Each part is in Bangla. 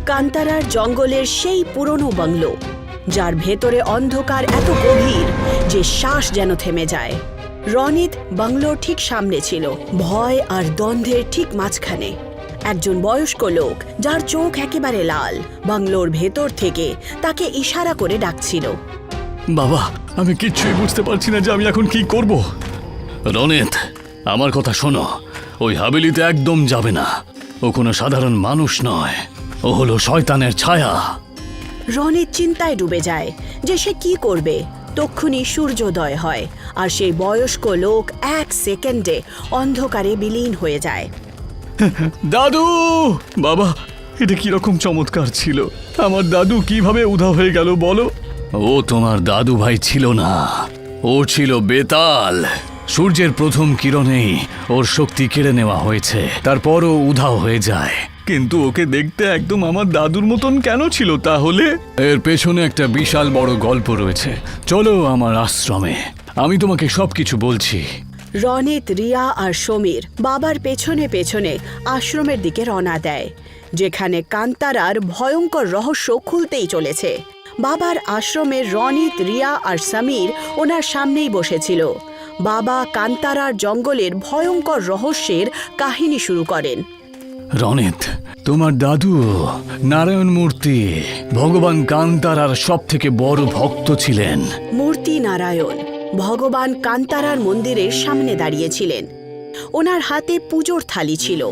কান্তারার জঙ্গলের সেই পুরনো বাংলো, যার ভেতরে অন্ধকার এত গভীর যে শ্বাস যেন থেমে যায়। রনিত বাংলোর ঠিক সামনে ছিল, ভয় আর দ্বন্দ্বের ঠিক মাঝখানে। একজন বয়স্ক লোক, যার চোখ একেবারে লাল, বাংলোর ভেতর থেকে তাকে ইশারা করে ডাকছিল। বাবা, আমি কিচ্ছুই বুঝতে পারছি না যে আমি এখন কি করব। রনিত, আমার কথা শোনো। ওই হাভেলিতে একদম যাবে না। ও কোনো সাধারণ মানুষ নয়, ও হলো শয়তানের ছায়া। রনিত চিন্তায় ডুবে যায় যে সে কি করবে। তক্ষুনি সূর্যোদয় হয় আর সেই বয়স্ক লোক 1 সেকেন্ডে অন্ধকারে বিলীন হয়ে যায়। দাদু! বাবা, এটা কিরকম চমৎকার ছিল। আমার দাদু কিভাবে উধাও হয়ে গেল বলো? ও তোমার দাদু ভাই ছিল না, ও ছিল বেতাল। সূর্যের প্রথম কিরণেই ওর শক্তি কেড়ে নেওয়া হয়েছে, তারপরও উধাও হয়ে যায়। কিন্তু ওকে দেখতে একদম আমার দাদুর মতন কেন ছিল তাহলে? এর পেছনে একটা বিশাল বড় গল্প রয়েছে। চলো আমার আশ্রমে, আমি তোমাকে সবকিছু বলছি। রনিত, রিয়া আর সমীর বাবার পেছনে পেছনে আশ্রমের দিকে রওনা দেয়, যেখানে কান্তারার ভয়ঙ্কর রহস্য খুলতেই চলেছে। বাবার আশ্রমে রনিত, রিয়া আর সমীর ওনার সামনেই বসেছিল। বাবা কান্তারার জঙ্গলের ভয়ঙ্কর রহস্যের কাহিনী শুরু করেন। রনিত, তোমার দাদু নারায়ণ মূর্তি ভগবান কান্তারার সব থেকে বড় ভক্ত ছিলেন। মূর্তি নারায়ণ ভগবান কান্তারার মন্দিরের সামনে দাঁড়িয়েছিলেন। ওনার হাতে পুজোর থালি ছিল,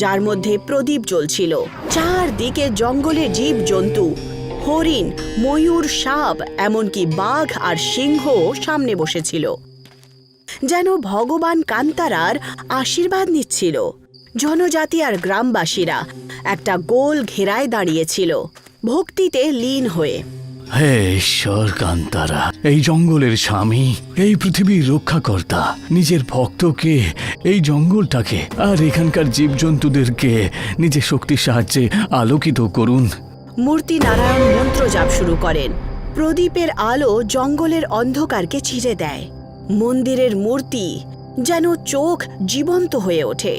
যার মধ্যে প্রদীপ জ্বলছিল। চারদিকে জঙ্গলের জীবজন্তু, হরিণ, ময়ূর, সাপ, এমনকি বাঘ আর সিংহ সামনে বসেছিল, যেন ভগবান কান্তারার আশীর্বাদ নিচ্ছিল। জনজাতি আর গ্রামবাসীরা একটা গোল ঘেরায় দাঁড়িয়েছিল, ভক্তিতে লীন হয়ে। হে ঈশ্বর কান্তারা, এই জঙ্গলের স্বামী, এই পৃথিবীর রক্ষাকর্তা, নিজের ভক্তকে, এই জঙ্গলটাকে আর এখানকার জীবজন্তুদেরকে নিজের শক্তির সাহায্যে আলোকিত করুন। মূর্তি নারায়ণ মন্ত্র জাপ শুরু করেন। প্রদীপের আলো জঙ্গলের অন্ধকারকে ছিঁড়ে দেয়। মন্দিরের মূর্তি যেন চোখ জীবন্ত হয়ে ওঠে।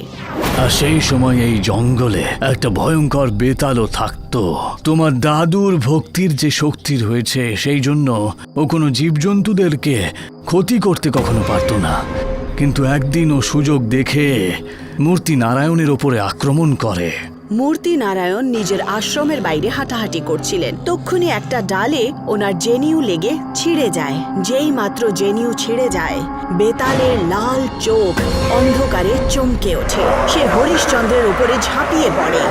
আর সেই সময় এই জঙ্গলে একটা ভয়ঙ্কর বেতালও থাকতো। তোমার দাদুর ভক্তির যে শক্তি রয়েছে, সেই জন্য ও কোনো জীবজন্তুদেরকে ক্ষতি করতে কখনো পারত না। কিন্তু একদিন ও সুযোগ দেখে মূর্তি নারায়ণের ওপরে আক্রমণ করে। মূর্তি নারায়ণ নিজের আশ্রমের বাইরে হাঁটাহাঁটি করছিলেন। তক্ষুনি একটা ডালে ওনার জেনিউ লেগে ছিঁড়ে যায়। যেই মাত্র জেনিউ ছিঁড়ে যায়, বেতালের লাল চোখ অন্ধকারে চমকে ওঠে। সে হরিশ্চন্দ্রের উপরে ঝাঁপিয়ে পড়ে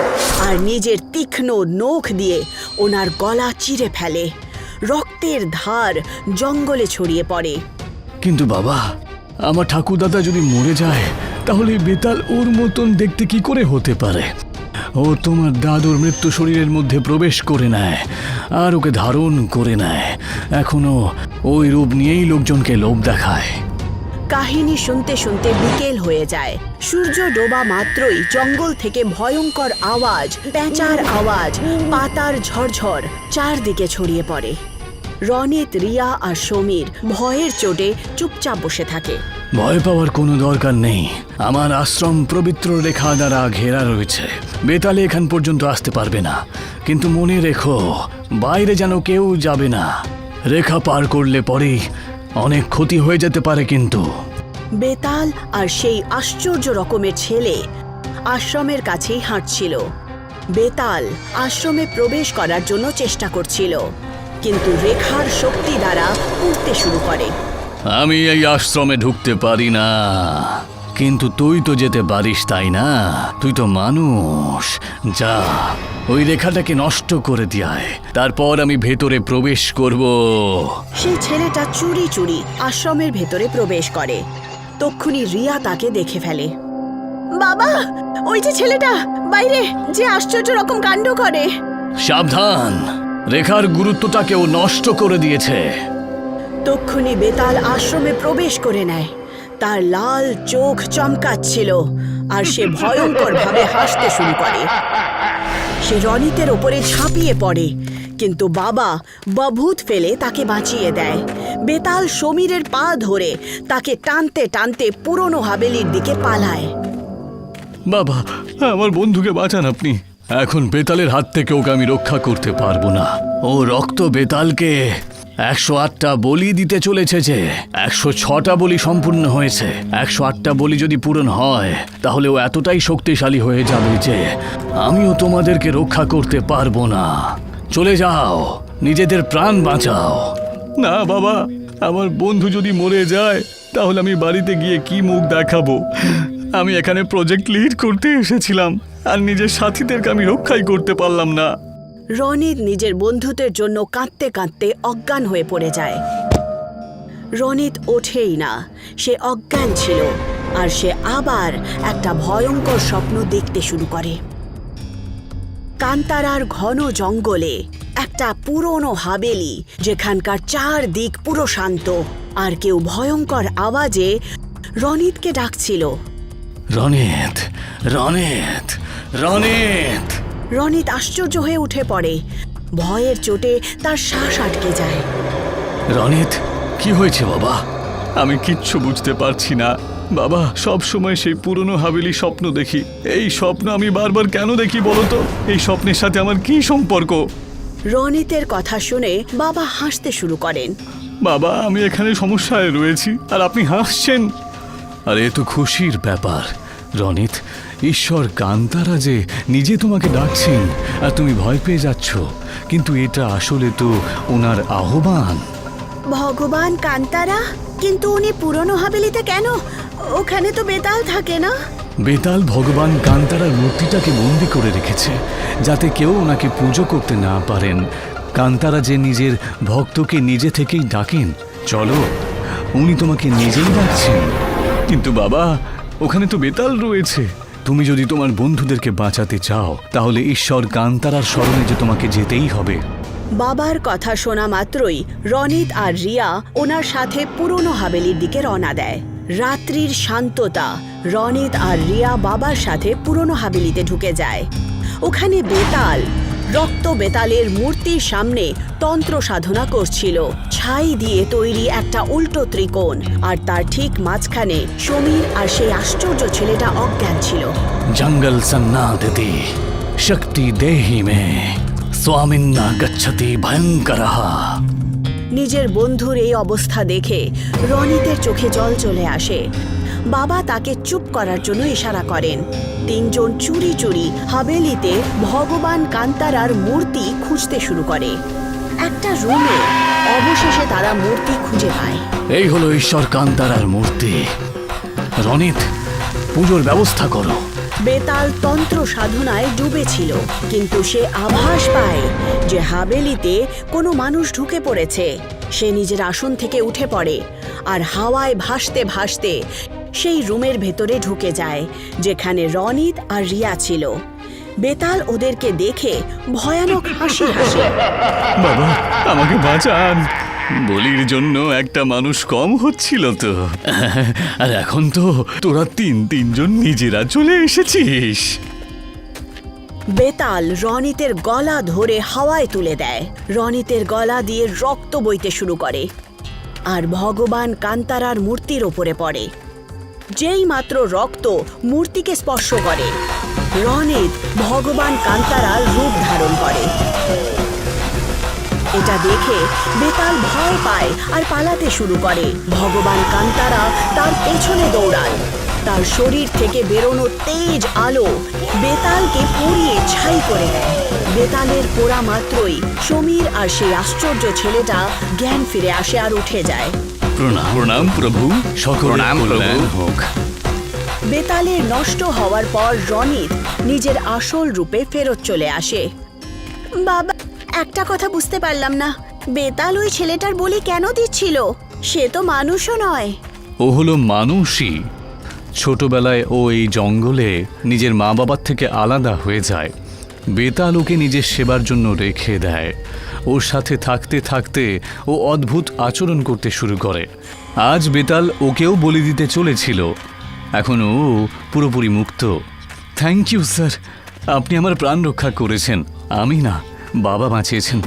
আর নিজের তীক্ষ্ণ নখ দিয়ে ওনার গলা চিরে ফেলে। রক্তের ধার জঙ্গলে ছড়িয়ে পড়ে। কিন্তু বাবা, আমার ঠাকুরদাদা যদি মরে যায়, তাহলে বেতাল ওর মতন দেখতে কি করে হতে পারে? ও তোমার দাদুর মৃত্যু শরীরের মধ্যে প্রবেশ করে নেয় আর ওকে ধারণ করে নেয়। এখনো ওই রূপ নিয়েই লোকজনকে লোভ দেখায়। কাহিনী শুনতে শুনতে বিকেল হয়ে যায়। সূর্য ডোবা মাত্রই জঙ্গল থেকে ভয়ঙ্কর আওয়াজ, পেঁচার আওয়াজ, পাতার ঝরঝর চারদিকে ছড়িয়ে পড়ে। রনিত, রিয়া আর সমীর ভয়ের চোটে চুপচাপ বসে থাকে। ভয় পাওয়ার কোনো দরকার নেই। আমার আশ্রম পবিত্র রেখা দ্বারা ঘেরা রয়েছে। বেতালে এখান পর্যন্ত আসতে পারবে না। কিন্তু মনে রেখো, বাইরে যেন কেউ যাবে না। রেখা পার করলে পরেই অনেক ক্ষতি হয়ে যেতে পারে। কিন্তু বেতাল আর সেই আশ্চর্য রকমের ছেলে আশ্রমের কাছেই হাঁটছিল। বেতাল আশ্রমে প্রবেশ করার জন্য চেষ্টা করছিল, কিন্তু রেখার শক্তি দ্বারা উঠতে শুরু করে। আমি এই আশ্রমে ঢুকতে পারি না, কিন্তু তুই তো যেতে পারিস, তাই না? তুই তো মানুষ। যা, ওই রেখাটাকে নষ্ট করে দিয়ায়, তারপর আমি ভেতরে প্রবেশ করব। সেই ছেলেটা চুরি চুরি আশ্রমের ভেতরে প্রবেশ করে। তক্ষুনি রিয়া তাকে দেখে ফেলে। বাবা, ওই যে ছেলেটা বাইরে যে আশ্চর্য রকম কাণ্ড করে। সাবধান, রেখার গুরুত্বটাকে ও নষ্ট করে দিয়েছে। তক্ষুনি বেতাল আশ্রমে প্রবেশ করে নেয়। তার লাল চোখ চমকাচ্ছিল আর সে ভয়ঙ্কর ভাবে হাসতে শুরু করে। সে রনিতের ওপরে ঝাঁপিয়ে পড়ে, কিন্তু বাবা বাভূত ফেলে তাকে বাঁচিয়ে দেয়। বেতাল সমীরের পা ধরে তাকে টানতে টানতে পুরনো হাভেলির দিকে পালায়। বাবা, আমার বন্ধুকে বাঁচান আপনি। এখন বেতালের হাত থেকে ওকে আমি রক্ষা করতে পারবো না। ও রক্ত বেতালকে 108টা বলি দিতে চলেছে যে 106টা বলি সম্পূর্ণ হয়েছে। 108টা বলি যদি পূরণ হয় তাহলে ও এতটাই শক্তিশালী হয়ে যাবে যে আমিও তোমাদেরকে রক্ষা করতে পারবো না। চলে যাও, নিজেদের প্রাণ বাঁচাও। না বাবা, আমার বন্ধু যদি মরে যায় তাহলে আমি বাড়িতে গিয়ে কি মুখ দেখাবো? আমি এখানে প্রজেক্ট লিড করতে এসেছিলাম আর নিজের সাথীদেরকে আমি রক্ষাই করতে পারলাম না। রনিত নিজের বন্ধুদের জন্য কাঁদতে কাঁদতে অজ্ঞান হয়ে পড়ে যায়। রনিত ওঠেই না, সে অজ্ঞান ছিল আর সে আবার একটা ভয়ঙ্কর স্বপ্ন দেখতে শুরু করে। কান্তারার ঘন জঙ্গলে একটা পুরনো হাবেলি, যেখানকার চারদিক পুরো শান্ত, আর কেউ ভয়ঙ্কর আওয়াজে রনিতকে ডাকছিল। রনিত, রনিত, রনিত। রনিত আশ্চর্য হয়ে উঠে পড়ে। ভয়ের চোটে তার শ্বাস আটকে যায়। রনিত, কি হয়েছে বাবা? আমি কিচ্ছু বুঝতে পারছি না বাবা। সব সময় সেই পুরনো হাবেলি স্বপ্ন দেখি। এই স্বপ্ন আমি বারবার কেন দেখি বলো তো? এই স্বপ্নের সাথে আমার কি সম্পর্ক? রনিতের কথা শুনে বাবা হাসতে শুরু করেন। বাবা, আমি এখানে সমস্যায় রয়েছি আর আপনি হাসছেন। আরে এ তো খুশির ব্যাপার রনিত। ঈশ্বর কান্তারা যে নিজে তোমাকে ডাকছেন আর তুমি ভয় পেয়ে যাচ্ছ, কিন্তু এটা আসলে তো ওনার আহ্বান। ভগবান কান্তারা? কিন্তু উনি পুরনো হাবেলিতে কেন? ওখানে তো বেতাল থাকে না? বেতাল ভগবান কান্তারার মূর্তিটাকে বন্দি করে রেখেছে যাতে কেউ ওনাকে পুজো করতে না পারেন। কান্তারা যে নিজের ভক্তকে নিজে থেকেই ডাকেন। চলো, উনি তোমাকে নিজেই ডাকছেন। কিন্তু বাবা, ওখানে তো বেতাল রয়েছে। তুমি যদি তোমার বন্ধুদেরকে বাঁচাতে চাও তাহলে ঈশ্বর কান্তারার স্মরণে যে তোমাকে যেতেই হবে। বাবার কথা শোনা মাত্রই রনিত আর রিয়া ওনার সাথে পুরনো হাবেলির দিকে রওনা দেয়। রাত্রির শান্ততা, রনিত আর রিয়া বাবার সাথে পুরনো হাবেলিতে ঢুকে যায়। ওখানে বেতাল রক্ত বেতালের মূর্তির সামনে তন্ত্র সাধনা করছিল। ছাই দিয়ে তৈরি একটা উল্টো ত্রিকোণ, আর তার ঠিক মাঝখানে সমীর আর সেই আশ্চর্য ছেলেটা অজ্ঞান ছিল। জঙ্গল সন্নাদতি শক্তি দেহি মে স্বামিন্না গচ্ছতি ভয়ঙ্করঃ। নিজের বন্ধুর এই অবস্থা দেখে রনিতের চোখে জল চলে আসে। বাবা তাকে চুপ করার জন্য ইশারা করেন। তিনজন চুরি চুরি হাবেলিতে ভগবান কান্তারার মূর্তি খুঁজতে শুরু করে। একটা রুমে অবশেষে তারা মূর্তি খুঁজে পায়। এই হলো ঈশ্বর কান্তারার মূর্তি। রনিত, পুজোর ব্যবস্থা করো। বেতাল তন্ত্র সাধনায় ডুবেছিল, কিন্তু সে আভাস পায় যে হাবেলিতে কোনো মানুষ ঢুকে পড়েছে। সে নিজের আসন থেকে উঠে পড়ে আর হাওয়ায় ভাসতে ভাসতে সেই রুমের ভেতরে ঢুকে যায় যেখানে রনিত আর রিয়া ছিল। বেতাল ওদেরকে দেখে ভয়ানক হাসি হাসে। বাবা, আমাকে বাঁচান। বলির জন্য একটা মানুষ কম হচ্ছিল তো, আর এখন তো তোরা তিনজন নিজেরা চলে এসেছিস। বেতাল রনিতের গলা ধরে হাওয়ায় তুলে দেয়। রনিতের গলা দিয়ে রক্ত বইতে শুরু করে আর ভগবান কান্তারার মূর্তির ওপরে পড়ে। যেই মাত্র রক্ত মূর্তিকে স্পর্শ করে, রনিত ভগবান কান্তারার রূপ ধারণ করে। এটা দেখে বেতাল ভয় পায় আর পালাতে শুরু করে। ভগবান কান্তারা তার পেছনে দৌড়ান। তার শরীর থেকে বেরোনো তেজ আলো বেতালকে পুড়িয়ে ছাই করে দেয়। বেতালের পোড়া মাত্রই সমীর আর সেই আশ্চর্য ছেলেটা জ্ঞান ফিরে আসে আর উঠে যায়। প্রণাম প্রণাম প্রভু, সকলের কল্যাণ হোক। বেতালের নষ্ট হওয়ার পর রনিত নিজের আসল রূপে ফেরত চলে আসে। বাবা, একটা কথা বুঝতে পারলাম না, বেতাল ওই ছেলেটার বলি কেন দিচ্ছিল? সে তো মানুষও নয়। ও হলো মানুষই। ছোটবেলায় ও এই জঙ্গলে নিজের মা বাবার থেকে আলাদা হয়ে যায়। বেতাল ওকে নিজের সেবার জন্য রেখে দেয়। ওর সাথে থাকতে থাকতে ও অদ্ভুত আচরণ করতে শুরু করে। আজ বেতাল ওকেও বলি দিতে চলেছিল। এখন ও পুরোপুরি মুক্ত। থ্যাংক ইউ স্যার, আপনি আমার প্রাণ রক্ষা করেছেন। আমি না, বাবা বাঁচিয়েছেন।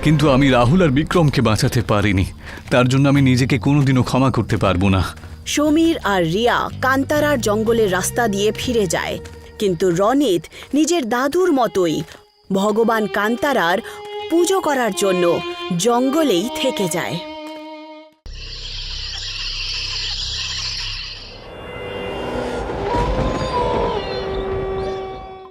কিন্তু আমি রাহুল আর বিক্রমকে বাঁচাতে পারিনি। তার জন্য আমি নিজেকে কোনোদিনও ক্ষমা করতে পারবো না। সমীর আর রিয়া কান্তারার জঙ্গলের রাস্তা দিয়ে ফিরে যায়, কিন্তু রনিত নিজের দাদুর মতোই ভগবান কান্তারার পুজো করার জন্য জঙ্গলেই থেকে যায়।